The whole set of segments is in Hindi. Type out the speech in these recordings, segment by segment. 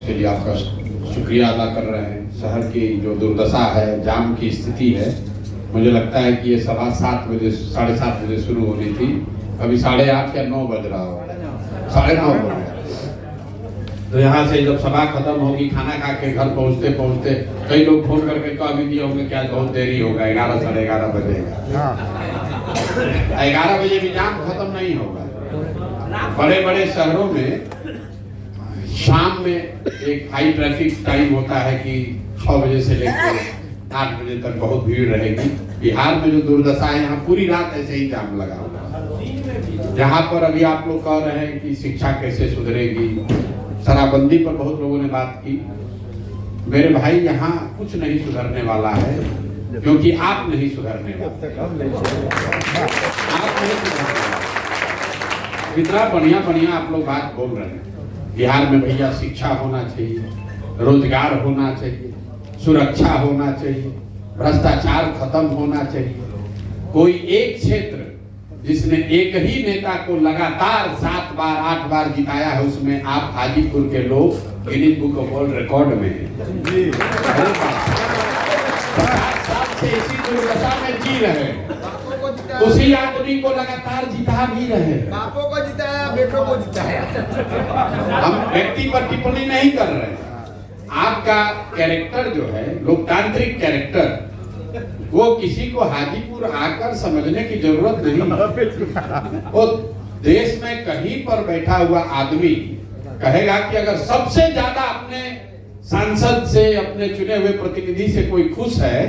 के लिए आपका शुक्रिया अदा कर रहे हैं। शहर की जो दुर्दशा है, जाम की स्थिति है, मुझे लगता है कि ये सभा 7 बजे 7:30 बजे शुरू होनी थी, अभी 8:30 या 9 बज रहा होगा, 9:30 हो गया। तो यहाँ से जब सभा खत्म होगी, खाना खा के घर पहुँचते पहुँचते कई लोग फोन करके कह भी दिए होंगे क्या बहुत देरी होगा, 11 साढ़े 11 बजेगा। 11 बजे भी जाम खत्म नहीं होगा। बड़े बड़े शहरों में शाम में एक हाई ट्रैफिक टाइम होता है कि 6 बजे से लेकर 8 बजे तक बहुत भीड़ रहेगी। बिहार में जो दुर्दशा है, यहाँ पूरी रात ऐसे ही जाम लगा होगा। यहाँ पर अभी आप लोग कह रहे हैं कि शिक्षा कैसे सुधरेगी, शराबबंदी पर बहुत लोगों ने बात की। मेरे भाई, यहाँ कुछ नहीं सुधरने वाला है, क्योंकि आप नहीं सुधरने वाले। आप नहीं सुधरने वाले। इतना बढ़िया बढ़िया आप लोग बात बोल रहे हैं। बिहार में भैया शिक्षा होना चाहिए, रोजगार होना चाहिए, सुरक्षा होना चाहिए, भ्रष्टाचार खत्म होना चाहिए। कोई एक क्षेत्र जिसने एक ही नेता को लगातार 7 बार 8 बार जिताया है, उसमें आप हाजीपुर के लोग Guinness book of world record में हैं। 50 साल से इसी दुर्दशा में जी रहे हैं, उसी आदमी को लगातार जिता भी रहे। बापों को जिताया, बेटों को जिताया। हम व्यक्ति पर टिप्पणी नहीं कर रहे हैं। आपका कैरेक्टर जो है, लोकतांत्रिक कैरेक्टर, वो किसी को हाजीपुर आकर समझने की जरूरत नहीं। वो देश में कहीं पर बैठा हुआ आदमी कहेगा कि अगर सबसे ज्यादा अपने सांसद से, अपने चुने हुए प्रतिनिधि से कोई खुश है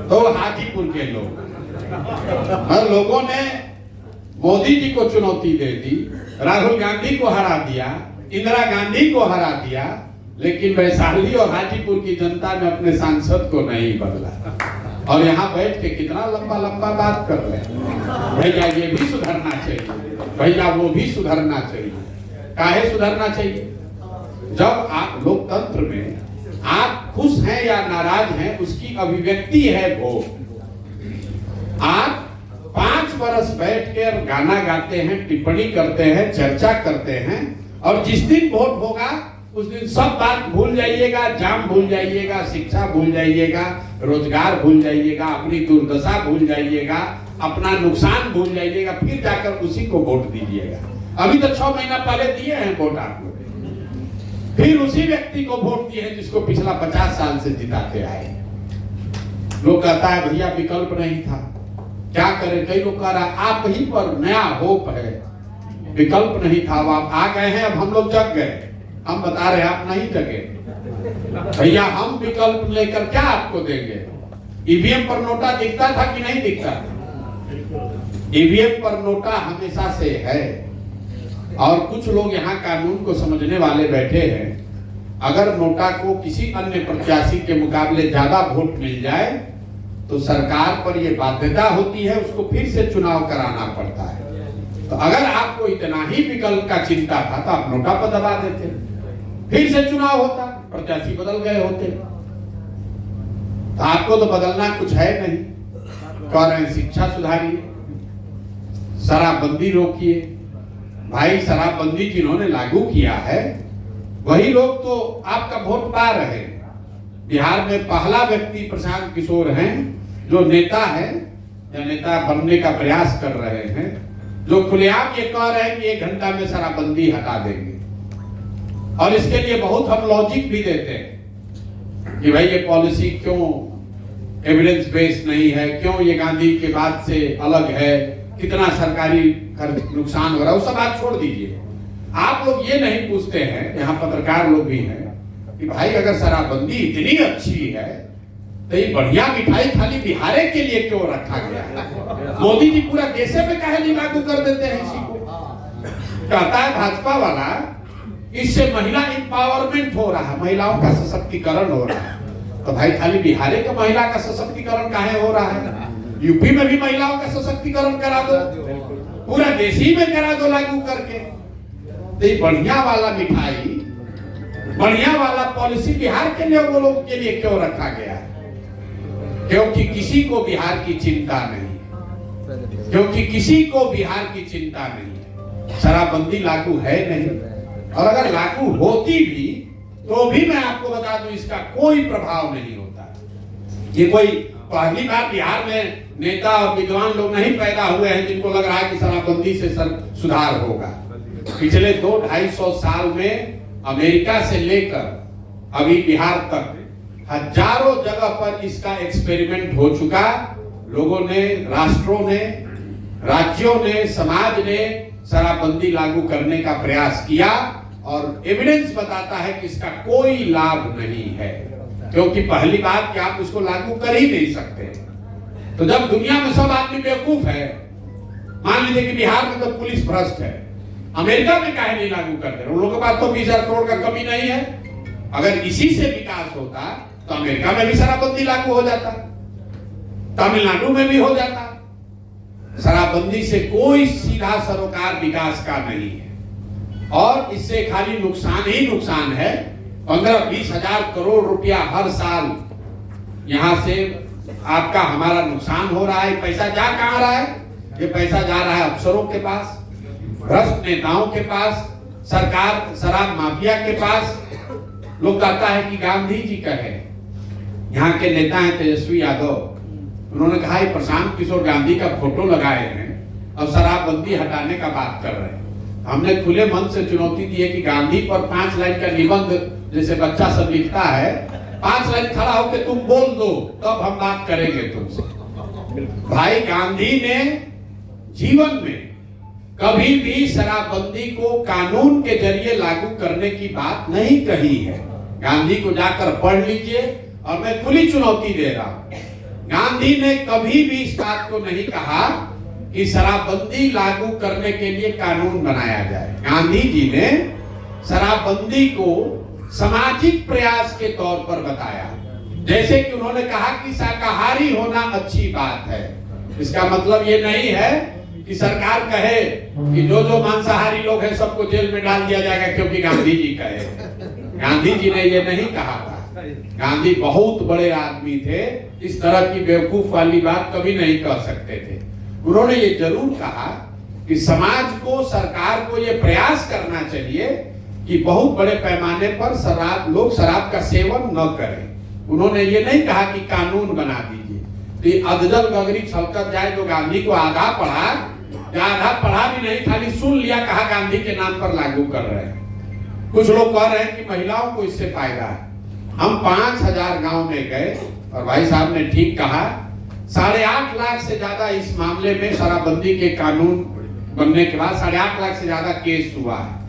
तो हाजीपुर के लोग। लोगों ने मोदी जी को चुनौती दे दी, राहुल गांधी को हरा दिया, इंदिरा गांधी को हरा दिया, लेकिन वैशाली और हाजीपुर की जनता ने अपने सांसद को नहीं बदला। और यहाँ बैठ के कितना लंबा लंबा बात कर रहे हैं। भैया ये भी सुधरना चाहिए, भैया वो भी सुधरना चाहिए। काहे सुधरना चाहिए? जब आप लोकतंत्र में आप खुश हैं या नाराज हैं, उसकी अभिव्यक्ति है वोट। आप 5 बरस बैठ कर गाना गाते हैं, टिप्पणी करते हैं, चर्चा करते हैं, और जिस दिन वोट होगा उस दिन सब बात भूल जाइएगा, जाम भूल जाइएगा, शिक्षा भूल जाइएगा, रोजगार भूल जाइएगा, अपनी दुर्दशा भूल जाइएगा, अपना नुकसान भूल जाइएगा, फिर जाकर उसी को वोट दीजिएगा। अभी तो 6 महीना पहले दिए हैं वोट आप लोग, फिर उसी व्यक्ति को वोट दिए हैं जिसको पिछला 50 साल से जिताते आए। लोग कहता है भैया विकल्प नहीं था, क्या करें? कई लोग कह रहा है आप ही पर नया होप है, विकल्प नहीं था, आप आ गए हैं, अब हम लोग जग गए। हम बता रहे हैं आप नहीं जगे भैया। हम विकल्प लेकर क्या आपको देंगे? ईवीएम पर नोटा दिखता था कि नहीं दिखता? ईवीएम पर नोटा हमेशा से है। और कुछ लोग यहाँ कानून को समझने वाले बैठे हैं। अगर नोटा को किसी अन्य प्रत्याशी के मुकाबले ज्यादा वोट मिल जाए तो सरकार पर यह बाध्यता होती है, उसको फिर से चुनाव कराना पड़ता है। तो अगर आपको इतना ही विकल्प का चिंता था तो आप नोटा पर दबा देते, फिर से चुनाव होता, प्रत्याशी बदल गए होते। तो आपको तो बदलना कुछ है नहीं। कह रहे हैं शिक्षा सुधारिए, शराबबंदी रोकिए। भाई, शराबबंदी जिन्होंने लागू किया है वही लोग तो आपका वोट पा रहे हैं। बिहार में पहला व्यक्ति प्रशांत किशोर हैं जो नेता है या नेता बनने का प्रयास कर रहे हैं, जो खुलेआम ये कह रहे हैं कि 1 घंटा में शराबबंदी हटा देंगे। और इसके लिए बहुत हम लॉजिक भी देते हैं कि भाई ये पॉलिसी क्यों एविडेंस बेस्ड नहीं है, क्यों ये गांधी के बाद से अलग है, कितना सरकारी नुकसान हो रहा है, वो सब आप छोड़ दीजिए। आप लोग ये नहीं पूछते हैं, यहाँ पत्रकार लोग भी हैं, कि भाई अगर शराबबंदी इतनी अच्छी है तो ये बढ़िया मिठाई खाली बिहार के लिए क्यों रखा गया है? मोदी जी पूरा देश में काहे नहीं लागू कर देते हैं इसी को? कहता है भाजपा वाला इससे महिला एम्पावरमेंट हो रहा है, महिलाओं का सशक्तिकरण हो रहा है। तो भाई खाली बिहार के महिला का सशक्तिकरण काहे हो रहा है? यूपी में भी महिलाओं का सशक्तिकरण करा दो, पूरा देश ही में करा दो लागू करके। तो ये बढ़िया वाला मिठाई, बढ़िया वाला पॉलिसी बिहार के लिए, वो लोगों के लिए क्यों रखा गया है? क्योंकि किसी को बिहार की चिंता नहीं, क्योंकि किसी को बिहार की चिंता नहीं। शराबबंदी लागू है नहीं, और अगर लागू होती भी तो भी मैं आपको बता दूं इसका कोई प्रभाव नहीं होता। ये कोई पहली बार बिहार में नेता और विद्वान लोग नहीं पैदा हुए हैं जिनको लग रहा है कि शराबबंदी से सुधार होगा। पिछले 200-250 साल में अमेरिका से लेकर अभी बिहार तक हजारों जगह पर इसका एक्सपेरिमेंट हो चुका। लोगों ने, राष्ट्रों ने, राज्यों ने, समाज ने शराबबंदी लागू करने का प्रयास किया और एविडेंस बताता है कि इसका कोई लाभ नहीं है, क्योंकि पहली बात कि आप इसको लागू कर ही नहीं सकते। तो जब दुनिया में सब आदमी बेवकूफ है, मान लीजिए कि बिहार में तो पुलिस भ्रष्ट है, अमेरिका में काहे नहीं लागू कर दे? उन लोगों के पास तो 20,000 करोड़ का कमी नहीं है। अगर इसी से विकास होता तो अमेरिका में भी शराबबंदी लागू हो जाता, तमिलनाडु में भी हो जाता। शराबबंदी से कोई सीधा सरोकार विकास का नहीं है और इससे खाली नुकसान ही नुकसान है। 15-20 हजार करोड़ रुपया हर साल यहां से आपका हमारा नुकसान हो रहा है। पैसा जा कहां रहा है? ये पैसा जा रहा है अफसरों के पास, भ्रष्ट नेताओं के पास, सरकार शराब माफिया के पास। लोग कहता है कि गांधी जी कहे, यहाँ के नेता हैं तेजस्वी यादव, उन्होंने कहा ये प्रशांत किशोर गांधी का फोटो लगाए हैं और शराबबंदी हटाने का बात कर रहे हैं। हमने खुले मन से चुनौती दी है कि गांधी पर 5 लाइन का निबंध जैसे बच्चा सब लिखता है, 5 लाइन खड़ा होकर तुम बोल दो तब हम बात करेंगे तुमसे। भाई गांधी ने जीवन में कभी भी शराबबंदी को कानून के जरिए लागू करने की बात नहीं कही है। गांधी को जाकर पढ़ लीजिए और मैं खुली चुनौती दे रहा हूं। गांधी ने कभी भी इस बात को नहीं कहा कि शराबबंदी लागू करने के लिए कानून बनाया जाए। गांधी जी ने शराबबंदी को सामाजिक प्रयास के तौर पर बताया। जैसे कि उन्होंने कहा कि शाकाहारी होना अच्छी बात है। इसका मतलब ये नहीं है कि सरकार कहे कि जो जो मांसाहारी लोग हैं सबको जेल में डाल दिया जाएगा क्योंकि गांधी जी कहे। गांधी जी ने ये नहीं कहा था। गांधी बहुत बड़े आदमी थे, इस तरह की बेवकूफ वाली बात कभी नहीं कह सकते थे। उन्होंने ये जरूर कहा कि समाज को, सरकार को ये प्रयास करना चाहिए कि बहुत बड़े पैमाने पर लोग शराब का सेवन न करें। उन्होंने ये नहीं कहा कि कानून बना दीजिए। तो ये अदजल गगरी छलकत जाए जो गांधी को आधा पढ़ा या आधा पढ़ा भी नहीं, खाली सुन लिया, कहा गांधी के नाम पर लागू कर रहे हैं। कुछ लोग कह रहे हैं कि महिलाओं को इससे फायदा है। हम 5,000 गांव में गए और भाई साहब ने ठीक कहा, 8.5 लाख से ज्यादा इस मामले में शराबबंदी के कानून बनने के बाद 8.5 लाख से ज्यादा केस हुआ है।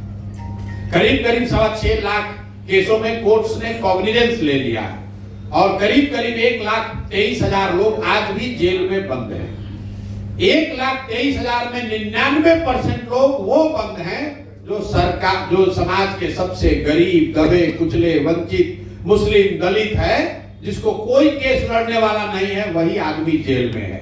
करीब 6.25 लाख केसों में कोर्ट्स ने कॉग्निजेंस ले लिया और करीब 1,23,000 लोग आज भी जेल में बंद हैं। 1,23,000 में 99% लोग वो बंद हैं जो सरकार, जो समाज के सबसे गरीब, दबे कुचले, वंचित, मुस्लिम, दलित है, जिसको कोई केस लड़ने वाला नहीं है, वही आदमी जेल में है।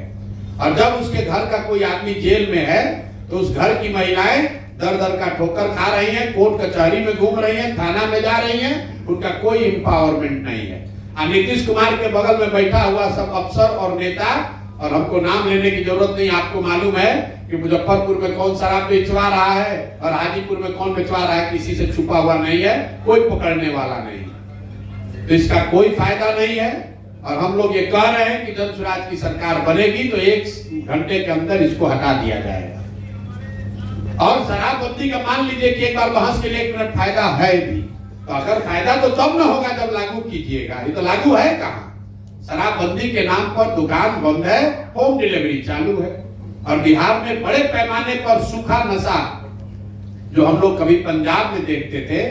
और जब उसके घर का कोई आदमी जेल में है तो उस घर की महिलाएं दर दर का ठोकर खा रही हैं, कोर्ट कचहरी में घूम रही हैं, थाना में जा रही हैं, उनका कोई एम्पावरमेंट नहीं है। नीतीश कुमार के बगल में बैठा हुआ सब अफसर और नेता, और हमको नाम लेने की जरूरत नहीं, आपको मालूम है कि मुजफ्फरपुर में कौन शराब बेचवा रहा है और हाजीपुर में कौन बेचवा रहा है, किसी से छुपा हुआ नहीं है, कोई पकड़ने वाला नहीं है। तो इसका कोई फायदा नहीं है। और हम लोग ये कह रहे हैं कि जन स्वराज की सरकार बनेगी तो 1 घंटे के अंदर इसको हटा दिया जाएगा। और शराबबंदी का मान लीजिए कि एक बार बहस के लिए 1 मिनट फायदा है भी, तो अगर फायदा तो तब न होगा जब लागू कीजिएगा। ये तो लागू है कहाँ? शराबबंदी के नाम पर दुकान बंद है, होम डिलीवरी चालू है। और बिहार में बड़े पैमाने पर सूखा नशा, जो हम लोग कभी पंजाब में देखते थे,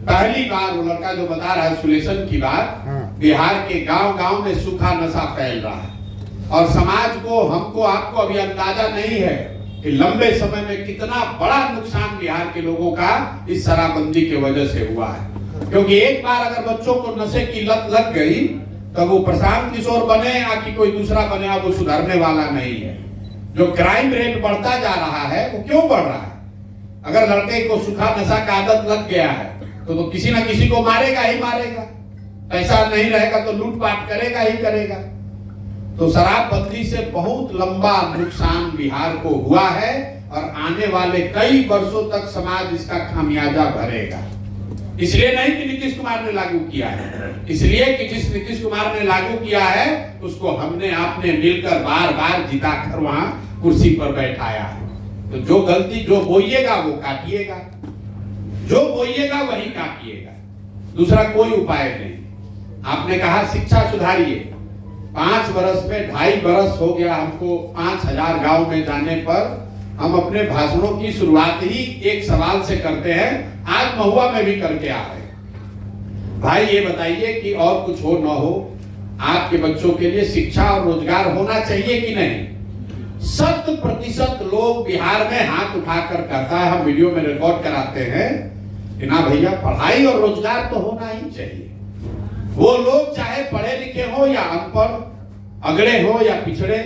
पहली बार वो लड़का जो बता रहा है सुलेशन की बात, बिहार के गांव-गांव में सूखा नशा फैल रहा है। और समाज को, हमको, आपको अभी अंदाजा नहीं है कि लंबे समय में कितना बड़ा नुकसान बिहार के लोगों का इस शराबबंदी की वजह से हुआ है। क्योंकि एक बार अगर बच्चों को नशे की लत लग गई तो वो प्रशांत किशोर बने या कि कोई दूसरा बने, वो सुधरने वाला नहीं है। जो क्राइम रेट बढ़ता जा रहा है वो क्यों बढ़ रहा है? अगर लड़के को सूखा नशा का आदत लग गया है तो किसी ना किसी को मारेगा ही मारेगा, पैसा नहीं रहेगा तो लूटपाट करेगा ही करेगा। तो शराबबंदी से बहुत लंबा नुकसान बिहार को हुआ है और आने वाले कई वर्षों तक समाज इसका खामियाजा भरेगा। इसलिए नहीं कि नीतीश कुमार ने लागू किया है, इसलिए कि जिस नीतीश कुमार ने लागू किया है उसको हमने आपने मिलकर बार बार जिताकर वहां कुर्सी पर बैठाया है। तो जो गलती जो बोइएगा वो काटिएगा, जो बोइएगा वही काटिएगा, दूसरा कोई उपाय नहीं। आपने कहा शिक्षा सुधारिए, 5 वर्ष में 2.5 वर्ष हो गया हमको 5000 गांव में जाने पर। हम अपने भाषणों की शुरुआत ही एक सवाल से करते हैं, आज महुआ में भी करके आ रहे हैं। भाई ये बताइए कि और कुछ हो न हो, आपके बच्चों के लिए शिक्षा और रोजगार होना चाहिए कि नहीं? 100% लोग बिहार में हाथ उठाकर कहता है, हम वीडियो में रिकॉर्ड कराते हैं कि ना भैया पढ़ाई और रोजगार तो होना ही चाहिए। वो लोग चाहे पढ़े लिखे हो या अनपढ़, अगड़े हो या पिछड़े,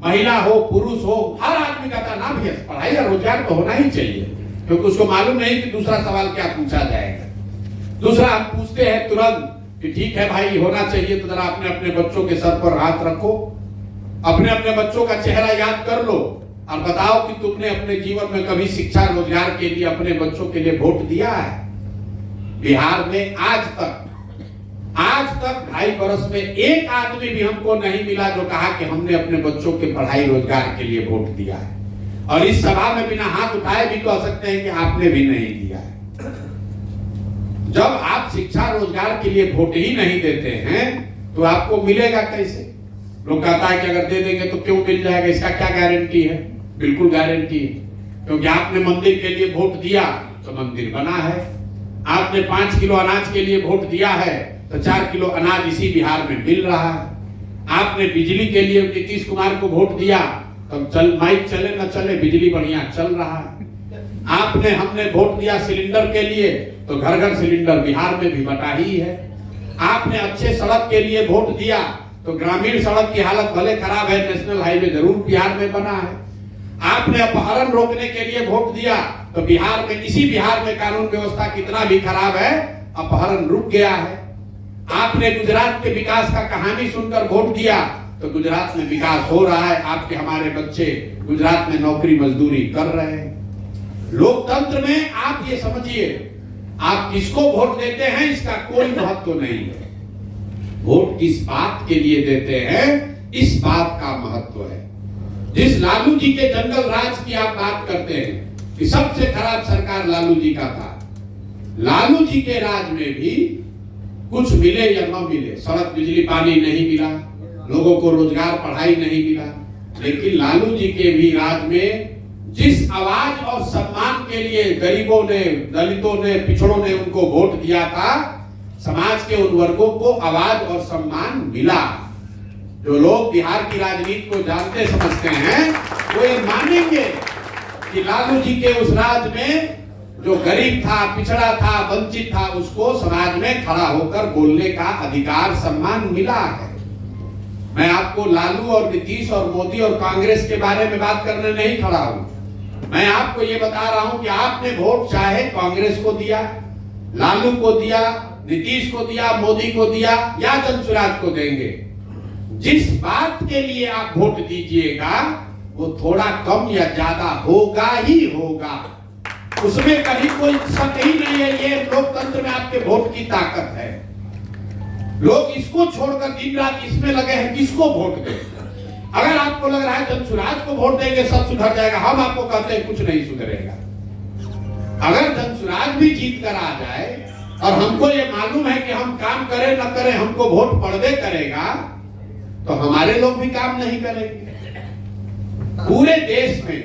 महिला हो पुरुष हो, हर आदमी कहता ना भैया पढ़ाई और रोजगार तो होना ही चाहिए, क्योंकि उसको मालूम नहीं कि दूसरा सवाल क्या पूछा जाएगा। दूसरा हम पूछते हैं तुरंत कि ठीक है भाई होना चाहिए, तो जरा अपने अपने बच्चों के सर पर हाथ रखो, अपने अपने बच्चों का चेहरा याद कर लो और बताओ कि तुमने अपने जीवन में कभी शिक्षा रोजगार के लिए अपने बच्चों के लिए वोट दिया है? बिहार में आज तक 2.5 वर्ष में एक आदमी भी हमको नहीं मिला जो कहा कि हमने अपने बच्चों के पढ़ाई रोजगार के लिए वोट दिया है। और इस सभा में बिना हाथ उठाए भी कह सकते हैं कि आपने भी नहीं दिया है। जब आप शिक्षा रोजगार के लिए वोट ही नहीं देते हैं तो आपको मिलेगा कैसे? लोग कहता है कि अगर दे देंगे तो क्यों मिल जाएगा, इसका क्या गारंटी है? बिल्कुल गारंटी है, क्योंकि आपने मंदिर के लिए वोट दिया तो मंदिर बना है, आपने 5 किलो अनाज के लिए वोट दिया है तो 4 किलो अनाज इसी बिहार में मिल रहा है, आपने बिजली के लिए नीतीश कुमार को वोट दिया तो चल माइक चले न चले बिजली बढ़िया चल रहा है, हमने वोट दिया सिलेंडर के लिए तो घर घर सिलेंडर बिहार में भी बटा ही है, आपने अच्छे सड़क के लिए वोट दिया तो ग्रामीण सड़क की हालत भले खराब है, नेशनल हाईवे जरूर बिहार में बना है, आपने अपहरण रोकने के लिए वोट दिया तो बिहार में इसी बिहार में कानून व्यवस्था कितना भी खराब है अपहरण रुक गया है, आपने गुजरात के विकास का कहानी सुनकर वोट दिया तो गुजरात में विकास हो रहा है, आपके हमारे बच्चे गुजरात में नौकरी मजदूरी कर रहे हैं। लोकतंत्र में आप ये समझिए, आप किसको वोट देते हैं इसका कोई महत्व नहीं है, वोट किस बात के लिए देते हैं इस बात का महत्व है। जिस लालू जी के जंगल राज की आप बात करते हैं कि सबसे खराब सरकार लालू जी का था, लालू जी के राज में भी कुछ मिले या न मिले, सड़क बिजली पानी नहीं मिला, लोगों को रोजगार पढ़ाई नहीं मिला, लेकिन लालू जी के भी राज में जिस आवाज और सम्मान के लिए गरीबों ने, दलितों ने, पिछड़ों ने उनको वोट दिया था, समाज के उन वर्गों को आवाज और सम्मान मिला। जो लोग बिहार की राजनीति को जानते समझते हैं वो ये मानेंगे कि लालू जी के उस राज में जो गरीब था, पिछड़ा था, वंचित था, उसको समाज में खड़ा होकर बोलने का अधिकार सम्मान मिला है। मैं आपको लालू और नीतीश और मोदी और कांग्रेस के बारे में बात करने नहीं खड़ा हूं, मैं आपको ये बता रहा हूं कि आपने वोट चाहे कांग्रेस को दिया, लालू को दिया, नीतीश को दिया, मोदी को दिया या जनसुराज को देंगे, जिस बात के लिए आप वोट दीजिएगा वो थोड़ा कम या ज्यादा होगा ही होगा, उसमें कहीं कोई शक ही नहीं है। ये लोकतंत्र में आपके वोट की ताकत है। लोग इसको छोड़कर दिन रात इसमें लगे हैं किसको वोट दें। अगर आपको लग रहा है जनसुराज को वोट देंगे सब सुधर जाएगा, हम आपको कहते हैं कुछ नहीं सुधरेगा। अगर जनसुराज भी जीत कर आ जाए और हमको ये मालूम है कि हम काम करें न करें हमको वोट पड़बे करेगा, तो हमारे लोग भी काम नहीं करेंगे। पूरे देश में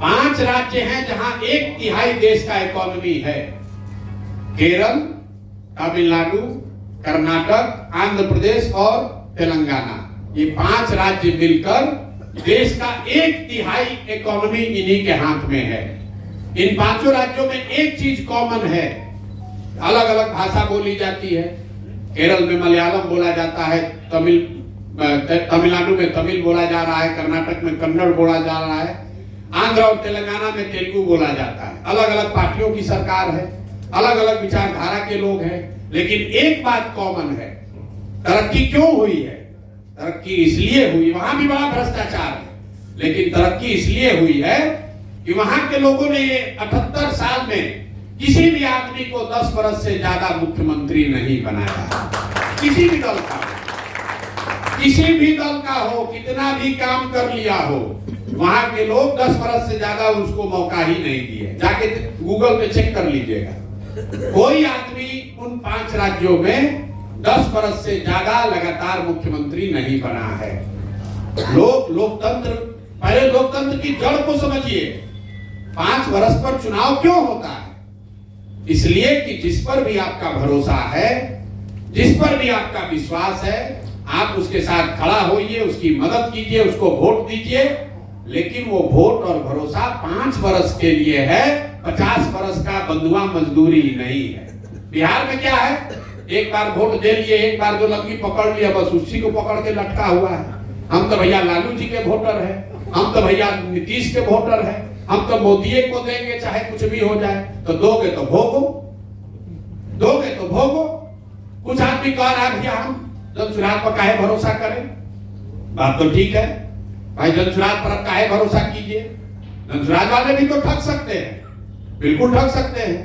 5 राज्य हैं जहां 1/3 देश का इकोनॉमी है, केरल, तमिलनाडु, कर्नाटक, आंध्र प्रदेश और तेलंगाना। ये 5 राज्य मिलकर देश का 1/3 इकोनॉमी इन्हीं के हाथ में है। इन 5 राज्यों में एक चीज कॉमन है, अलग अलग भाषा बोली जाती है। केरल में मलयालम बोला जाता है, तमिलनाडु में तमिल बोला जा रहा है, कर्नाटक में कन्नड़ बोला जा रहा है, आंध्र और तेलंगाना में तेलुगु बोला जाता है। अलग अलग पार्टियों की सरकार है, अलग अलग विचारधारा के लोग हैं, लेकिन एक बात कॉमन है। तरक्की क्यों हुई है? तरक्की इसलिए हुई, वहां भी बड़ा भ्रष्टाचार है, लेकिन तरक्की इसलिए हुई है कि वहां के लोगों ने ये 78 साल में किसी भी आदमी को 10 वर्ष से ज्यादा मुख्यमंत्री नहीं बनाया। किसी भी दल का हो, किसी भी दल का हो, कितना भी काम कर लिया हो, वहां के लोग 10 वर्ष से ज्यादा उसको मौका ही नहीं दिए। जाके गूगल पे चेक कर लीजिएगा, कोई आदमी उन 5 राज्यों में 10 वर्ष से ज्यादा लगातार मुख्यमंत्री नहीं बना है। लोकतंत्र, पहले लोकतंत्र की जड़ को समझिए। 5 वर्ष पर चुनाव क्यों होता है? इसलिए कि जिस पर भी आपका भरोसा है, जिस पर भी आपका विश्वास है, आप उसके साथ खड़ा होइए, उसकी मदद कीजिए, उसको वोट दीजिए। लेकिन वो वोट और भरोसा 5 वर्ष के लिए है, 50 वर्ष का बंधुआ मजदूरी नहीं है। बिहार में क्या है, एक बार वोट दे लिए, एक बार जो लंगी पकड़ लिया, बस उसी को पकड़ के लटका हुआ है। हम तो भैया लालू जी के वोटर हैं, हम तो भैया नीतीश के वोटर हैं, हम तो मोदी को देंगे चाहे कुछ भी हो जाए। तो दोगे तो भोगो, दोगे तो भोगो। कुछ आदमी कह रहा है भैया हम जनसुराज पर काहे भरोसा करें। बात तो ठीक है भाई, जनसुराज पर आप काहे भरोसा कीजिए। जनसुराज वाले भी तो ठग सकते हैं, बिल्कुल ठग सकते हैं।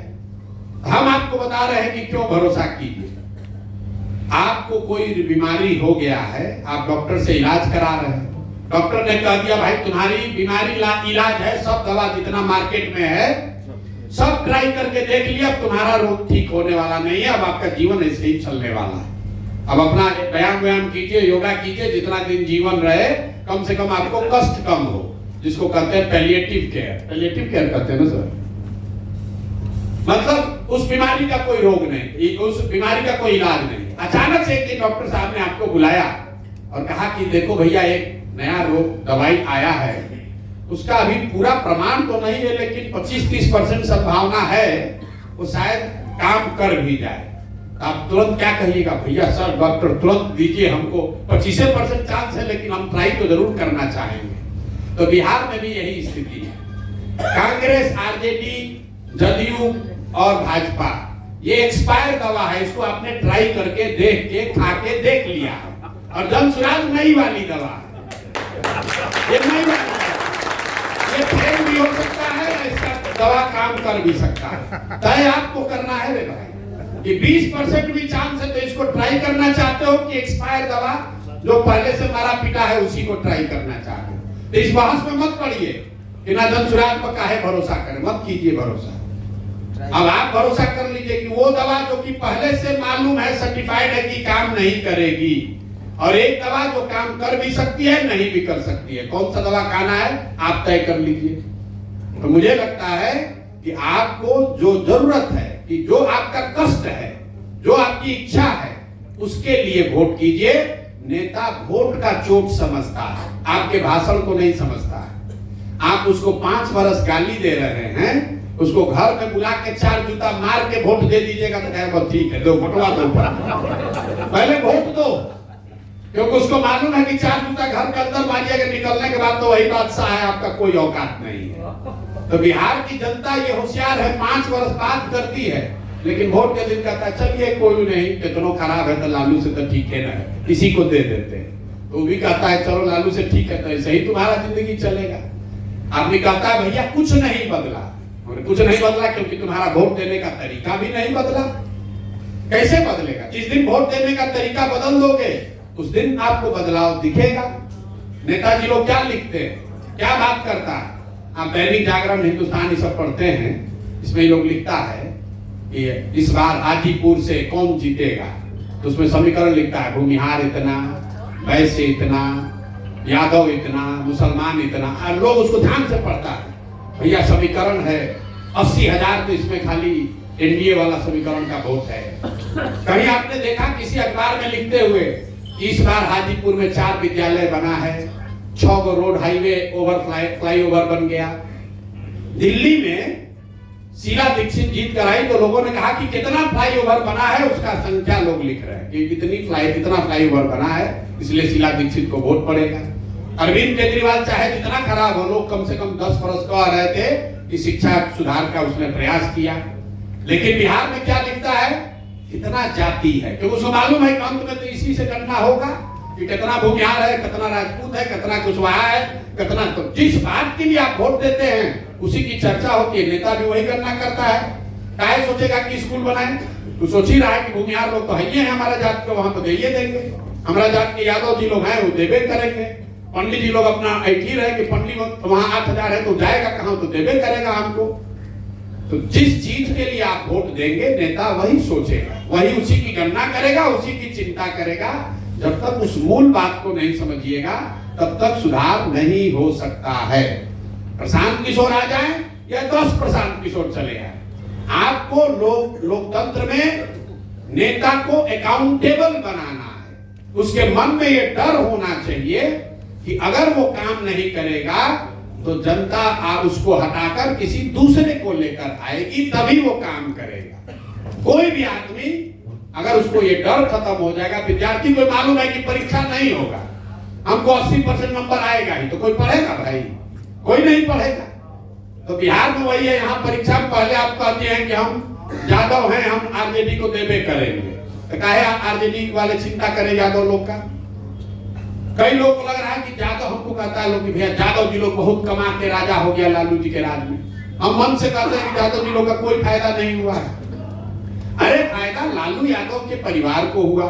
हम आपको बता रहे हैं कि क्यों भरोसा कीजिए। आपको कोई बीमारी हो गया है, आप डॉक्टर से इलाज करा रहे हैं, डॉक्टर ने कह दिया भाई तुम्हारी बीमारी इलाज है, सब दवा जितना मार्केट में है सब ट्राई करके देख लिया, अब तुम्हारा रोग ठीक होने वाला नहीं है, अब आपका जीवन ऐसे ही चलने वाला है। अब अपना व्यायाम कीजिए, योगा कीजिए, जितना दिन जीवन रहे कम से कम आपको कष्ट कम हो, जिसको कहते हैं पैलिएटिव केयर। पैलिएटिव केयर कहते हैं ना सर, मतलब उस बीमारी का कोई रोग नहीं, उस बीमारी का कोई इलाज नहीं। अचानक से एक दिन डॉक्टर साहब ने आपको बुलाया और कहा कि देखो भैया एक नया रोग दवाई आया है, उसका अभी पूरा प्रमाण तो नहीं है, लेकिन 25-30% संभावना है वो शायद काम कर भी जाए। आप तुरंत क्या कहिएगा, भैया सर डॉक्टर तुरंत दीजिए, हमको 25% चांस है, लेकिन हम ट्राई तो जरूर करना चाहेंगे। तो बिहार में भी यही स्थिति है। कांग्रेस, आरजेडी, जदयू और भाजपा, ये एक्सपायर दवा है, इसको आपने ट्राई करके देख के खा के देख लिया। और जनसुराज नई वाली दवा है, ये नई वाली ये फेल भी हो सकता है, इसका दवा काम कर भी सकता है। तय आपको करना है रे भाई, कि 20% भी चांस है तो इसको ट्राई करना चाहते हो कि एक्सपायर दवा जो पहले से मारा पिटा है उसी को ट्राई करना चाहते हो। तो इस बहस में मत पड़िए कि ना जनसुराज पर काहे भरोसा करें, मत कीजिए भरोसा। अब आप भरोसा कर लीजिए कि वो दवा जो कि पहले से मालूम है, सर्टिफाइड है कि काम नहीं करेगी, और एक दवा जो काम कर भी सकती है नहीं भी कर सकती है। कौन सा दवा खाना है आप तय कर लीजिए। तो मुझे लगता है कि आपको जो जरूरत है, कि जो आपका कष्ट है, जो आपकी इच्छा है, उसके लिए वोट कीजिए। नेता वोट का चोट समझता है, आपके भाषण को नहीं समझता है। आप उसको 5 वर्ष गाली दे रहे हैं, उसको घर में बुला के 4 जूता मार के वोट दे दीजिएगा तो कहे बहुत ठीक है, दो वोटवा दो, पहले वोट दो, क्योंकि उसको मालूम है कि 4 जूता घर के अंदर मारिएगा, निकलने के बाद तो वही बादशाह है, आपका कोई औकात नहीं है। तो बिहार की जनता ये होशियार है, 5 वर्ष बात करती है, लेकिन वोट के दिन कहता है चलिए कोई नहीं, कितनों खराब है तो लालू से तो ठीक है ना, इसी को दे देते हैं। तो वो भी कहता है चलो लालू से ठीक है, तो ऐसे ही तुम्हारा जिंदगी चलेगा। आदमी कहता है भैया कुछ नहीं बदला, और कुछ नहीं बदला क्योंकि तुम्हारा वोट देने का तरीका भी नहीं बदला। कैसे बदलेगा? जिस दिन वोट देने का तरीका बदल दोगे उस दिन आपको बदलाव दिखेगा। नेताजी लोग क्या लिखते हैं, क्या बात करता है, आप दैनिक जागरण, हिंदुस्तान ये सब पढ़ते हैं, इसमें लोग लिखता है कि इस बार हाजीपुर से कौन जीतेगा, तो उसमें समीकरण लिखता है भूमिहार इतना, वैश्य इतना, यादव इतना, मुसलमान इतना, और लोग उसको ध्यान से पढ़ता है। भैया समीकरण है 80,000, तो इसमें खाली एनडीए वाला समीकरण का वोट है। कहीं आपने देखा किसी अखबार में लिखते हुए इस बार हाजीपुर में 4 विद्यालय बना है, 6 गो रोड हाईवे फ्लाईओवर बन गया। दिल्ली में शीला दीक्षित जीत कर आई तो लोगों ने कहा कि कितना फ्लाईओवर बना है, उसका संख्या लोग लिख रहे हैं कि कितना फ्लाईओवर बना है, इसलिए शीला दीक्षित को वोट पड़ेगा। अरविंद केजरीवाल चाहे जितना खराब हो, लोग कम से कम 10 वर्ष कह रहे थे कि शिक्षा सुधार का उसने प्रयास किया, लेकिन बिहार में क्या लिखता है, कितना जाति है, क्योंकि उसको मालूम है कि अंत में तो इसी से गणना होगा कि कितना भूमिहार है, कितना राजपूत है, कितना कुशवाहा है, कितना। तो जिस बात के लिए आप वोट देते हैं उसी की चर्चा होती है, नेता भी वही गणना करता है। काहे सोचेगा कि स्कूल बनाए? तो सोच ही रहा है कि भूमिहार लोग तो है हमारा जात को, वहां तो दे देंगे, हमारा जात के यादव जी लोग हैं वो देवे करेंगे। पंडित जी लोग अपना ऐठी रहे कि पंडित वहां 8,000 है तो जाएगा कहां, तो देवे करेगा हमको। तो जिस चीज के लिए आप वोट देंगे नेता वही सोचेगा, वही उसी की गणना करेगा, उसी की चिंता करेगा। जब तक उस मूल बात को नहीं समझिएगा तब तक सुधार नहीं हो सकता है। प्रशांत किशोर आ जाए या 10 प्रशांत किशोर चले आए, आपको लोकतंत्र में नेता को अकाउंटेबल बनाना है। उसके मन में ये डर होना चाहिए कि अगर वो काम नहीं करेगा तो जनता उसको हटाकर किसी दूसरे को लेकर आएगी, तभी वो काम करेगा। कोई भी आदमी अगर उसको ये डर खत्म हो जाएगा, विद्यार्थी को मालूम है कि परीक्षा नहीं होगा, हमको 80% नंबर आएगा ही, तो कोई पढ़ेगा भाई? कोई नहीं पढ़ेगा। तो बिहार में वही है, यहाँ परीक्षा में पहले आप कहते हैं कि हम यादव हैं, हम आरजेडी को देवे करेंगे, तो काहे आरजेडी वाले चिंता करें यादव लोग का? कई लोग को लग रहा है कि यादव, हमको कहता है लोग कि भैया यादव जी लोग बहुत कमा के राजा हो गया लालू जी के राज में। हम मन से कहते हैं कि यादव जी लोग का कोई फायदा नहीं हुआ है। अरे फायदा लालू यादव के परिवार को हुआ,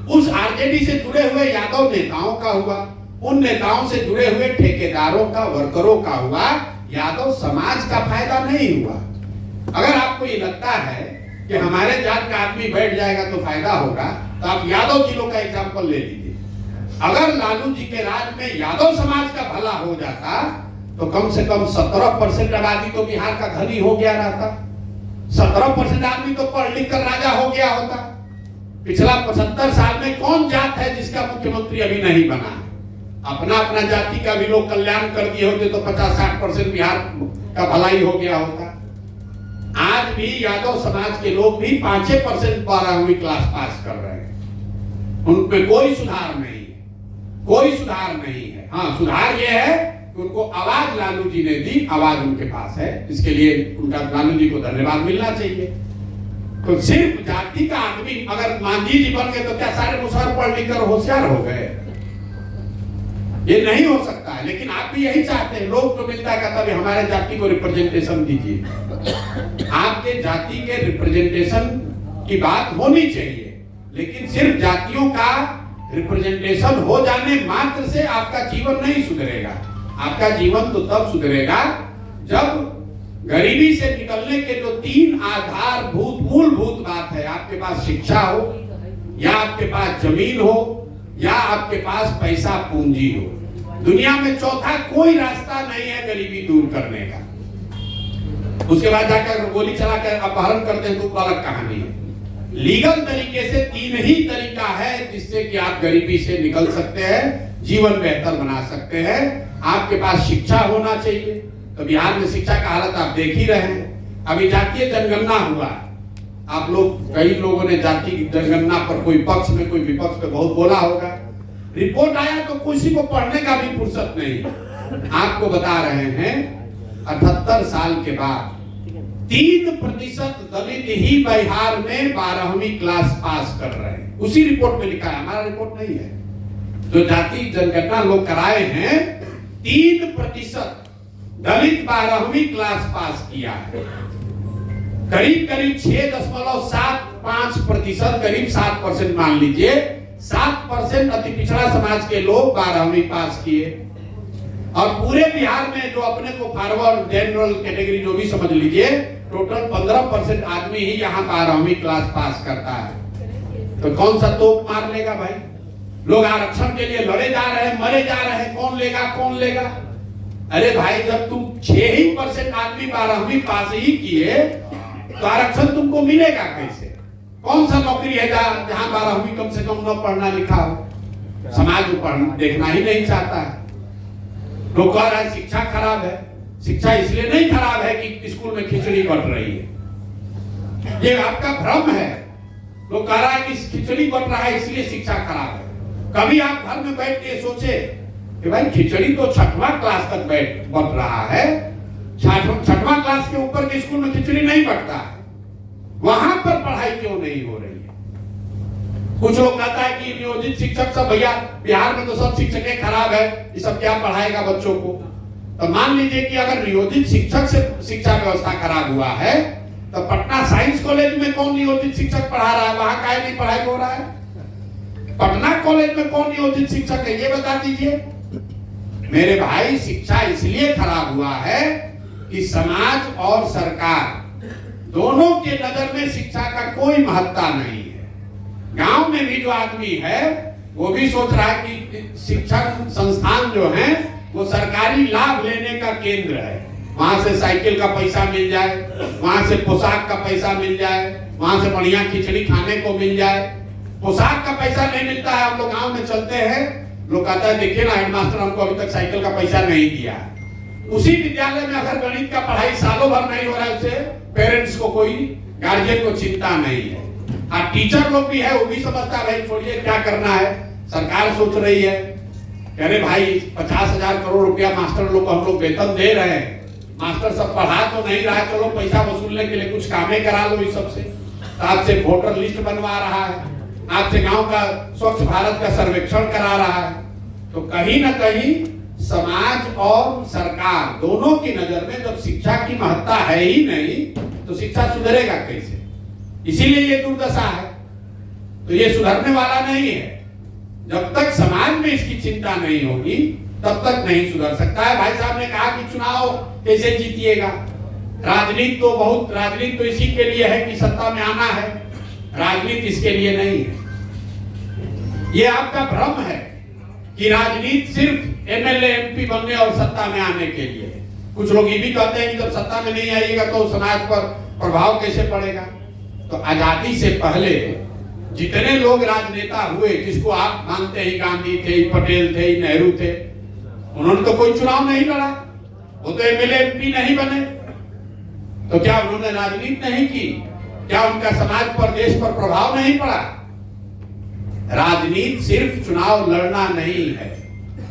उस आरजेडी से जुड़े हुए यादव नेताओं का हुआ, उन नेताओं से जुड़े हुए ठेकेदारों का, वर्करों का हुआ। यादव समाज का फायदा नहीं हुआ। अगर आपको ये लगता है कि हमारे जात का आदमी बैठ जाएगा तो फायदा होगा, तो आप यादव जी लोग का एग्जाम्पल ले लीजिए। अगर लालू जी के राज में यादव समाज का भला हो जाता तो कम से कम 17% आबादी तो बिहार का धनी हो गया रहता। 17% आदमी तो पढ़ लिख कर राजा हो गया होता। पिछला 75 साल में कौन जात है जिसका मुख्यमंत्री अभी नहीं बना है? अपना अपना जाति का भी लोग कल्याण कर दिए होते तो 50-60% बिहार का भलाई हो गया होता। आज भी यादव समाज के लोग भी 5% 12वीं क्लास पास कर रहे हैं, उनपे कोई सुधार नहीं है, कोई सुधार नहीं है। हाँ, सुधार यह है कि उनको आवाज लालू जी ने दी, आवाज उनके पास है, इसके लिए उनका लालू जी को धन्यवाद मिलना चाहिए। तो सिर्फ जाति का आदमी अगर मांझी जी बन गए तो क्या सारे मुसहर पढ़ लिख कर होशियार हो गए? ये नहीं हो सकता है। लेकिन आप भी यही चाहते हैं, लोग को मिलता है तभी हमारे जाति को रिप्रेजेंटेशन दीजिए। आपके जाति के रिप्रेजेंटेशन की बात होनी चाहिए, लेकिन सिर्फ जातियों का रिप्रेजेंटेशन हो जाने मात्र से आपका जीवन नहीं सुधरेगा। आपका जीवन तो तब सुधरेगा जब गरीबी से निकलने के जो 3 आधारभूत मूलभूत बात है, आपके पास शिक्षा हो, या आपके पास जमीन हो, या आपके पास पैसा पूंजी हो। दुनिया में चौथा कोई रास्ता नहीं है गरीबी दूर करने का। उसके बाद जाकर गोली चला कर अपहरण करते हैं तो अलग कहानी है। लीगल तरीके से 3 ही तरीका है जिससे कि आप गरीबी से निकल सकते हैं, जीवन बेहतर बना सकते हैं। आपके पास शिक्षा होना चाहिए। तो बिहार में शिक्षा का हालत आप देख ही रहे हैं। अभी जातीय जनगणना हुआ, आप लोग, कई लोगों ने जाति जनगणना पर कोई पक्ष में कोई विपक्ष में बहुत बोला होगा। रिपोर्ट आया तो किसी को पढ़ने का भी फुर्सत नहीं। आपको बता रहे हैं 78 साल के बाद 3% दलित ही बिहार में 12वीं क्लास पास कर रहे हैं। उसी रिपोर्ट में लिखा है, हमारा रिपोर्ट नहीं है। जो जाति जनगणना लोग कराए हैं, 3% दलित 12वीं क्लास पास किया है। करीब 6.75%, करीब 7% मान लीजिए, 7% अति पिछड़ा समाज के लोग 12वीं पास किए। और पूरे बिहार में जो अपने को फॉरवर्ड जनरल कैटेगरी जो भी समझ लीजिए, टोटल 15% आदमी ही यहाँ 12वीं क्लास पास करता है। तो कौन सा तोप मार लेगा भाई? लोग आरक्षण के लिए लड़े जा रहे हैं, मरे जा रहे हैं, कौन लेगा कौन लेगा? अरे भाई, जब तुम 6% आदमी 12वीं पास ही किए तो आरक्षण तुमको मिलेगा कैसे? कौन सा नौकरी है जहां 12वीं कम से कम न पढ़ना लिखा हो? समाज को पढ़ना देखना ही नहीं चाहता है। लोग कह रहे हैं शिक्षा खराब है। शिक्षा इसलिए नहीं खराब है कि स्कूल में खिचड़ी बट रही है, ये आपका भ्रम है। लोग कह रहा है कि खिचड़ी बट रहा है इसलिए शिक्षा खराब है। कभी आप घर में बैठ के सोचे कि भाई खिचड़ी तो 6वां क्लास तक बट रहा है, 6वां क्लास के ऊपर के स्कूल में खिचड़ी नहीं बटता है, वहां पर पढ़ाई क्यों नहीं हो रही है? कुछ लोग कहता है कि नियोजित शिक्षक सब, भैया बिहार में तो सब शिक्षकें खराब है, ये सब क्या पढ़ाएगा बच्चों को? तो मान लीजिए कि अगर नियोजित शिक्षक से शिक्षा व्यवस्था खराब हुआ है तो पटना साइंस कॉलेज में कौन नियोजित शिक्षक पढ़ा रहा है, वहां काहे नहीं पढ़ाई हो रहा है? पटना कॉलेज में कौन नियोजित शिक्षक है, ये बता दीजिए। मेरे भाई, शिक्षा इसलिए खराब हुआ है कि समाज और सरकार दोनों के नजर में शिक्षा का कोई महत्ता नहीं है। गांव में भी जो आदमी है वो भी सोच रहा है कि शिक्षा संस्थान जो है वो सरकारी लाभ लेने का केंद्र है। वहां से साइकिल का पैसा मिल जाए, वहां से पोशाक का पैसा मिल जाए, वहां से बढ़िया खिचड़ी खाने को मिल जाए। पोशाक का पैसा नहीं मिलता है। हम लोग गांव में चलते हैं, लोग कहता है देखिए ना हेडमास्टर हमको अभी तक साइकिल का पैसा नहीं दिया। उसी विद्यालय में अगर गणित का पढ़ाई सालों भर नहीं हो रहा है, उससे पेरेंट्स को, कोई गार्जियन को चिंता नहीं है। और टीचर लोग भी है, वो भी समझता है भाई छोड़िए क्या करना है, सरकार सोच रही है। कह रहे भाई 50,000 करोड़ रुपया मास्टर लोग को हम लोग वेतन दे रहे हैं, मास्टर सब पढ़ा तो नहीं रहा है, चलो पैसा वसूलने के लिए कुछ कामें करा लो इस सबसे। आपसे वोटर लिस्ट बनवा रहा है, आपसे गांव का स्वच्छ भारत का सर्वेक्षण करा रहा है। तो कहीं ना कहीं समाज और सरकार दोनों की नजर में जब शिक्षा की महत्ता है ही नहीं, तो शिक्षा सुधरेगा कैसे? इसीलिए ये दुर्दशा है। तो ये सुधरने वाला नहीं है। जब तक समाज में इसकी चिंता नहीं होगी तब तक नहीं सुधर सकता है। भाई साहब ने कहा कि चुनाव कैसे जीतिएगा? राजनीति तो इसी के लिए है कि सत्ता में आना है, राजनीति इसके लिए नहीं है। ये आपका भ्रम है कि राजनीति सिर्फ एमएलए एमपी बनने और सत्ता में आने के लिए। कुछ लोग ये भी कहते हैं कि जब सत्ता में नहीं आइएगा तो समाज पर प्रभाव कैसे पड़ेगा? तो आजादी से पहले जितने लोग राजनेता हुए, जिसको आप मानते ही गांधी थे, पटेल थे, नेहरू थे, उन्होंने तो कोई चुनाव नहीं लड़ा, वो तो एमएलए एमपी नहीं बने। तो क्या उन्होंने राजनीति नहीं की? क्या उनका समाज पर, देश पर प्रभाव नहीं पड़ा? राजनीति सिर्फ चुनाव लड़ना नहीं है,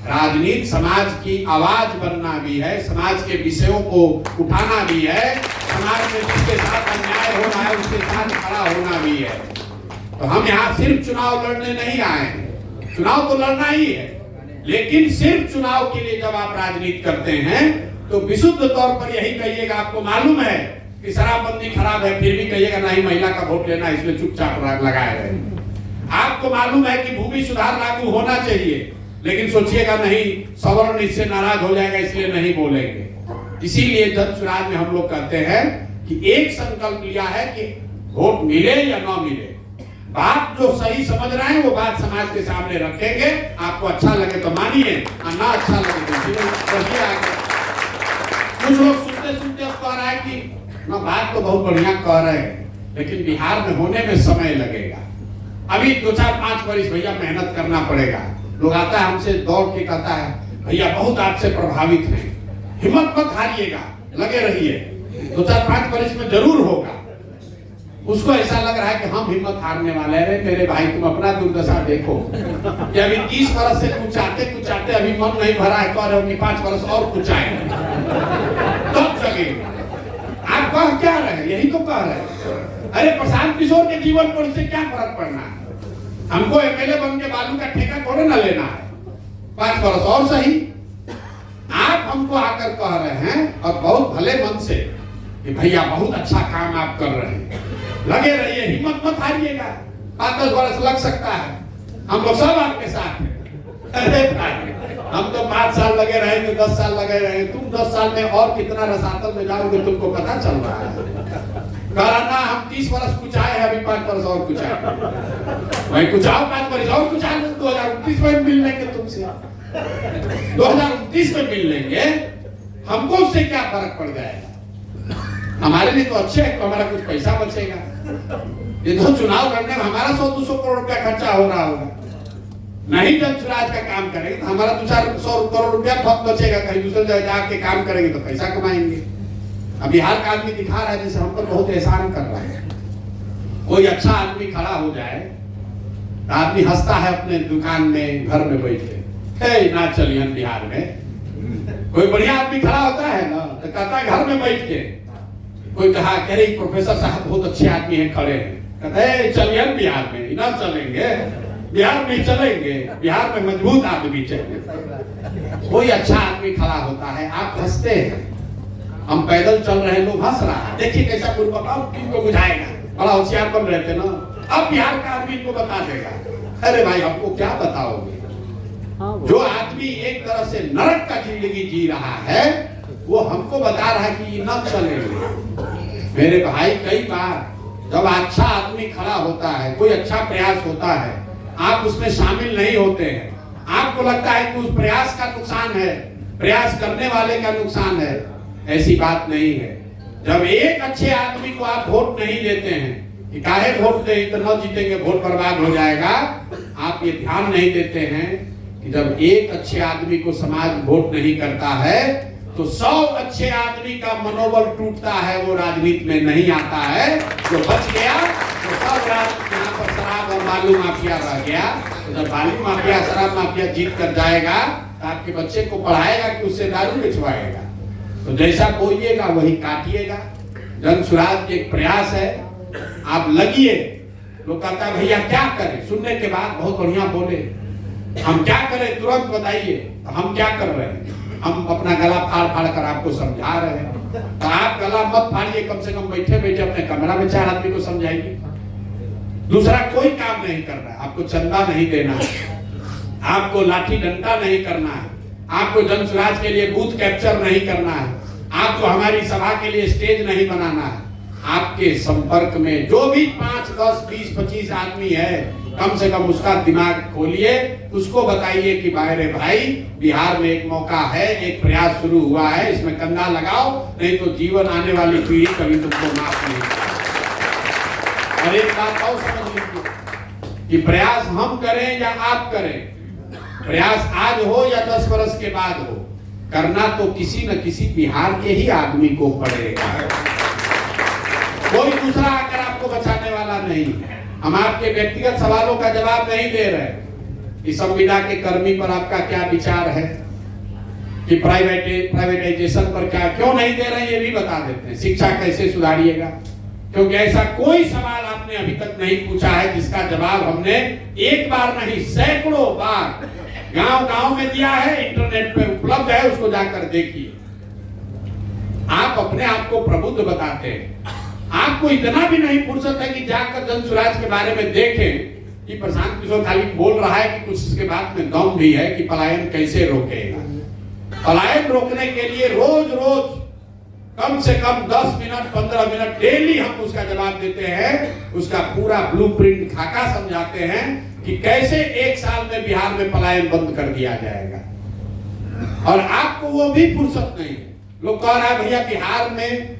राजनीति समाज की आवाज बनना भी है, समाज के विषयों को उठाना भी है, समाज में जिसके साथ अन्याय हो रहा है उसके साथ खड़ा होना भी है। तो हम यहाँ सिर्फ चुनाव लड़ने नहीं आए हैं, चुनाव तो लड़ना ही है, लेकिन सिर्फ चुनाव के लिए जब आप राजनीति करते हैं तो विशुद्ध तौर पर यही कहिएगा, आपको मालूम है कि शराबबंदी खराब है, फिर भी कहिएगा नहीं महिला का वोट लेना, इसलिए चुपचाप लगाए रहे। आपको मालूम है कि भूमि सुधार लागू होना चाहिए, लेकिन सोचिएगा नहीं सवर्ण इससे नाराज हो जाएगा, इसलिए नहीं बोलेंगे। इसीलिए जन चुनाव में हम लोग कहते हैं कि एक संकल्प लिया है कि वोट मिले या ना मिले, बात जो सही समझ रहे हैं वो बात समाज के सामने रखेंगे। आपको अच्छा लगे तो मानिए, और ना अच्छा लगे तो कुछ लोग सुनते सुनते अब कह रहा है कि ना बात तो बहुत बढ़िया कह रहे हैं, लेकिन बिहार में होने में समय लगेगा, अभी 2-4-5 वर्ष भैया मेहनत करना पड़ेगा। लोग आता है हमसे दौड़ के कहता है भैया बहुत आपसे प्रभावित हैं, हिम्मत मत हारिएगा, लगे रहिए, 2-4-5 वर्ष में जरूर होगा। उसको ऐसा लग रहा है कि हम हिम्मत हारने वाले हैं। मेरे भाई तुम अपना दुर्दशा देखो कि अभी 30 वर्ष से कुचाते अभी मन नहीं भरा है, कह रहे हो कि 5 वर्ष और कुचाए तब जगेगा। आप कह क्या रहे हैं? यही तो कह रहे हैं। अरे प्रशांत किशोर के जीवन पर इससे क्या फर्क पड़ना है? हमको एमएलए बन के बालू का ठेका थोड़े ना लेना है, 5 वर्ष और सही। आप हमको आकर कह रहे हैं और बहुत भले मन से कि भैया बहुत अच्छा काम आप कर रहे हैं, लगे रहिए, हिम्मत मत हारिएगा, 5-10 वर्ष लग सकता है, हम लोग सब आपके साथ हैं। अरे भाई हम तो 5 साल लगे रहेंगे, 10 साल लगे रहेंगे, तुम 10 साल में और कितना रसातल में जाओगे तुमको पता चल रहा है। कराना हम 30 वर्ष कुचाए हैं, अभी 5 वर्ष और कुचाए, भाई कुचाओ 5 वर्ष और कुचाए, 2029 में मिल लेंगे तुमसे, 2029 में मिल लेंगे, हमको उससे क्या फर्क पड़ जाएगा? हमारे लिए तो अच्छे है, तो हमारा कुछ पैसा बचेगा। ये तो चुनाव लड़ने में हमारा 100-200 करोड़ रुपया खर्चा हो रहा होगा, नहीं जन स्वराज का काम करेंगे तो हमारा 200-400 करोड़ रुपया बहुत बचेगा, कहीं दूसरे जगह जाके काम करेंगे तो पैसा कमाएंगे। अब बिहार का आदमी दिखा रहा है जैसे हम पर बहुत एहसान कर रहा है। कोई अच्छा आदमी खड़ा हो जाए तो आदमी हंसता है अपने दुकान में, घर में बैठ के, ना चलिए बिहार में कोई बढ़िया आदमी खड़ा होता है ना तो कहता है घर में बैठ के, कोई कहा कह रही प्रोफेसर साहब बहुत अच्छे आदमी हैं खड़े हैं, कहते हैं चलिए बिहार में, ना चलेंगे बिहार में, चलेंगे बिहार में मजबूत आदमी चाहिए। कोई अच्छा आदमी खड़ा होता है, आप हंसते हैं, हम पैदल चल रहे हैं, लोग हंस रहा है, देखिए कैसा पूर्वक, अब किनको बुझाएगा, बड़ा होशियार बन रहे थे ना, अब बिहार का आदमी को बता देगा। अरे भाई हमको क्या बताओगे? जो आदमी एक तरह से नरक का जिंदगी जी रहा है वो हमको बता रहा है कि ये न चलेंगे। मेरे भाई कई बार जब अच्छा आदमी खड़ा होता है, कोई अच्छा प्रयास होता है, आप उसमें शामिल नहीं होते हैं, आपको लगता है कि उस प्रयास का नुकसान है, प्रयास करने वाले का नुकसान है। ऐसी बात नहीं है। जब एक अच्छे आदमी को आप वोट नहीं देते हैं कि काहे वोट दे, इतना जीतेंगे, वोट बर्बाद हो जाएगा, आप ये ध्यान नहीं देते हैं कि जब एक अच्छे आदमी को समाज वोट नहीं करता है तो 100 अच्छे आदमी का मनोबल टूटता है, वो राजनीति में नहीं आता है। जो बच गया तो सब रात यहाँ पर शराब और बालू माफिया रह गया। तो जब बालू माफिया शराब माफिया जीत कर जाएगा तो आपके बच्चे को पढ़ाएगा कि उससे दारू बिछवाएगा। तो जैसा बोइएगा वही काटिएगा। जन सुराज एक प्रयास है, आप लगिए। लोग कहता है भैया क्या करें, सुनने के बाद बहुत बढ़िया बोले, हम क्या करें तुरंत बताइए। तो हम क्या कर रहे हैं, हम अपना गला फाड़ फाड़ कर आपको समझा रहे हैं। तो आप गला मत फाड़िए, कम से कम बैठे बैठे अपने कमरा में 4 आदमी को समझाइए। दूसरा कोई काम नहीं करना है, आपको चंदा नहीं देना है, आपको लाठी डंडा नहीं करना है, आपको जन सुराज के लिए बूथ कैप्चर नहीं करना है, आपको हमारी सभा के लिए स्टेज नहीं बनाना है। आपके संपर्क में जो भी 5, 10, 20, 25 आदमी है, कम से कम उसका दिमाग खोलिए, उसको बताइए कि भाई भाई बिहार में एक मौका है, एक प्रयास शुरू हुआ है, इसमें कंधा लगाओ, नहीं तो जीवन आने वाली पीढ़ी कभी तुमको माफ नहीं करेगी। और एक बात और समझ लीजिए कि प्रयास हम करें या आप करें, प्रयास आज हो या 10 वर्ष के बाद हो, करना तो किसी न किसी बिहार के ही आदमी को पड़ेगा। कोई दूसरा आकर आपको बचाने वाला नहीं। हम आपके व्यक्तिगत सवालों का जवाब नहीं दे रहे। इस संविदा के कर्मी पर आपका क्या विचार है कि प्राइवेटाइजेशन पर क्या क्यों नहीं दे रहे, ये भी बता देते हैं। शिक्षा कैसे सुधारिएगा, क्योंकि ऐसा कोई सवाल आपने अभी तक नहीं पूछा है जिसका जवाब हमने एक बार नहीं सैकड़ों बार गांव-गांव में दिया है, इंटरनेट पे उपलब्ध है, उसको जाकर देखिए। आप अपने आप को प्रबुद्ध बताते हैं, आपको इतना भी नहीं फुर्सत है कि जाकर जन सुराज के बारे में देखें कि प्रशांत किशोर खाली बोल रहा है कि कुछ इसके बाद में दम भी है कि पलायन कैसे रोकेगा। पलायन रोकने के लिए रोज रोज कम से कम 10 मिनट 15 मिनट डेली हम उसका जवाब देते हैं, उसका पूरा ब्लूप्रिंट खाका समझाते हैं कि कैसे 1 साल में बिहार में पलायन बंद कर दिया जाएगा। और आपको वो भी फुर्सत नहीं है। लोग कह रहा है भैया बिहार में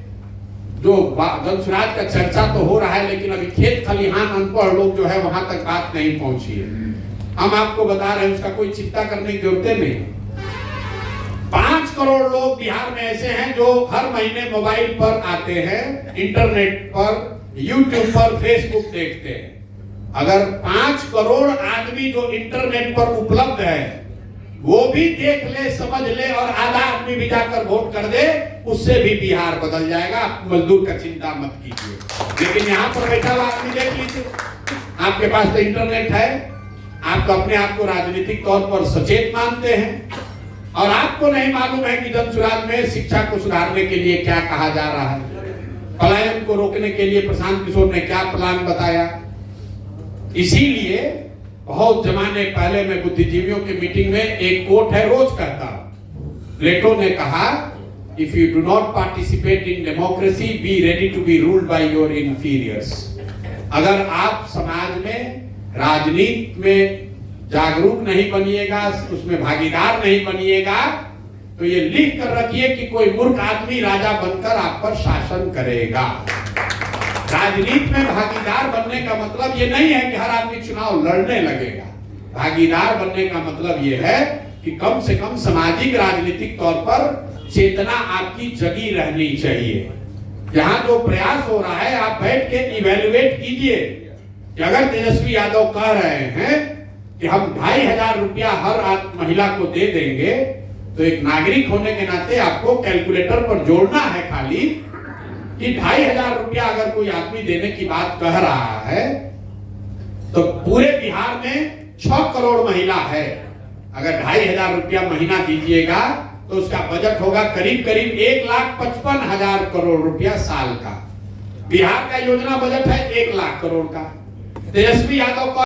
जो जन सुराज का चर्चा तो हो रहा है, लेकिन अभी खेत खलिहान अनपढ़ लोग जो है वहां तक बात नहीं पहुंची है। हम आपको बता रहे हैं, उसका कोई चिंता करने की जरूरत नहीं। 5 करोड़ लोग बिहार में ऐसे हैं जो हर महीने मोबाइल पर आते हैं, इंटरनेट पर, यूट्यूब पर, फेसबुक देखते हैं। अगर 5 करोड़ आदमी जो इंटरनेट पर उपलब्ध है वो भी देख ले, समझ ले और आधा आदमी भी जाकर वोट कर दे, उससे भी बिहार बदल जाएगा। आप मजदूर का चिंता मत कीजिए। लेकिन यहाँ पर बैठा हुआ आदमी देख लीजिए, आपके पास तो इंटरनेट है, आप तो अपने आप को राजनीतिक तौर पर सचेत मानते हैं और आपको नहीं मालूम है कि जन सुराज में शिक्षा को सुधारने के लिए क्या कहा जा रहा है, पलायन को रोकने के लिए प्रशांत किशोर ने क्या प्लान बताया। इसीलिए बहुत जमाने पहले मैं बुद्धिजीवियों की मीटिंग में एक कोट है, रोज कहता हूं। प्लेटो ने कहा, if you do not participate in democracy be ready to be ruled by your inferiors. अगर आप समाज में, राजनीति में जागरूक नहीं बनिएगा, उसमें भागीदार नहीं बनिएगा, तो ये लिख कर रखिए कि कोई मूर्ख आदमी राजा बनकर आप पर शासन करेगा। राजनीति में भागीदार बनने का मतलब ये नहीं है कि हर आदमी चुनाव लड़ने लगेगा। भागीदार बनने का मतलब ये है कि कम से कम सामाजिक राजनीतिक तौर पर चेतना आपकी जगी रहनी चाहिए। यहाँ जो प्रयास हो रहा है, आप बैठ के इवेल्युएट कीजिए कि अगर तेजस्वी यादव कह रहे हैं कि हम 2500 रुपया हर महिला को दे देंगे, तो एक नागरिक होने के नाते आपको कैलकुलेटर पर जोड़ना है खाली कि 2500 रुपया अगर कोई आदमी देने की बात कह रहा है तो पूरे बिहार में 6 करोड़ महिला है। अगर 2500 रुपया महीना दीजिएगा तो उसका बजट होगा करीब करीब 1,55,000 करोड़ रुपया साल का। बिहार का योजना बजट है 1 लाख करोड़ का। तेजस्वी यादव का